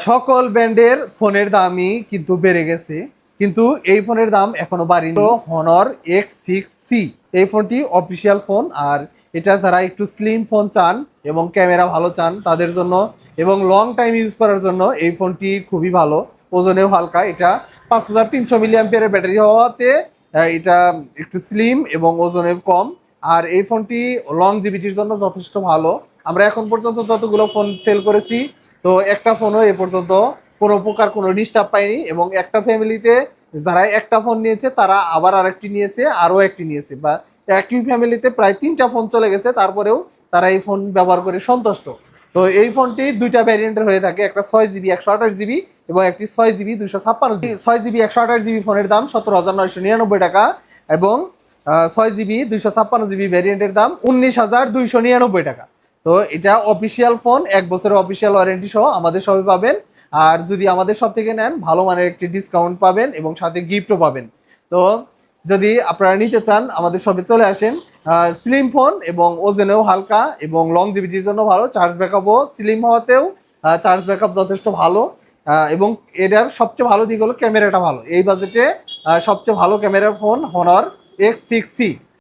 সকল ব্র্যান্ডের ফোনের দামই কিন্তু বেড়ে গেছে, কিন্তু এই ফোনের দাম এখনো বাড়েনি। হনর X6C এই ফোনটি অফিসিয়াল ফোন, আর এটা যারা একটু স্লিম ফোন চান এবং ক্যামেরা ভালো চান তাদের জন্য এবং লং টাইম ইউজ করার জন্য এই ফোনটি খুবই ভালো। ওজনেও হালকা, এটা 5300 মিলিঅ্যাম্পিয়ারের ব্যাটারি হওয়াতে এটা একটু স্লিম এবং ওজনে কম। আর এই ফোনটি লং জিবিটির জন্য যথেষ্ট ভালো। আমরা এখন পর্যন্ত যতগুলো ফোন সেল করেছি, তো একটা ফোনও এ পর্যন্ত কোনো প্রকার কোনো ডিস্টার্ব পায়নি, এবং একটা ফ্যামিলিতে যারা একটা ফোন নিয়েছে তারা আবার আরেকটি নিয়েছে, আরও একটি নিয়েছে, বা একই ফ্যামিলিতে প্রায় 3টা ফোন চলে গেছে, তারপরেও তারা এই ফোন ব্যবহার করে সন্তুষ্ট। তো এই ফোনটি 2টা ভ্যারিয়েন্টের হয়ে থাকে, একটা 6GB 128GB এবং একটি 6GB 256GB। 6GB 128GB ফোনের দাম 17,999 টাকা, এবং 6GB 256GB ভ্যারিয়েন্টের দাম 19,299 টাকা। তো এটা অফিসিয়াল ফোন, 1 বছরের অফিসিয়াল ওয়ারেন্টি সহ আমাদের সবে পাবেন। আর যদি আমাদের সব থেকে নেন ভালো মানের একটি ডিসকাউন্ট পাবেন এবং সাথে গিফটও পাবেন। তো যদি আপনারা নিতে চান আমাদের সবে চলে আসেন। স্লিম ফোন এবং ওজনেও হালকা এবং লং জিবিটির জন্য ভালো, চার্জ ব্যাকআপও স্লিম হওয়াতেও চার্জ ব্যাকআপ যথেষ্ট ভালো। এবং এটার সবচেয়ে ভালো দিক হলো ক্যামেরাটা ভালো। এই বাজেটে সবচেয়ে ভালো ক্যামেরার ফোন হনর X6C।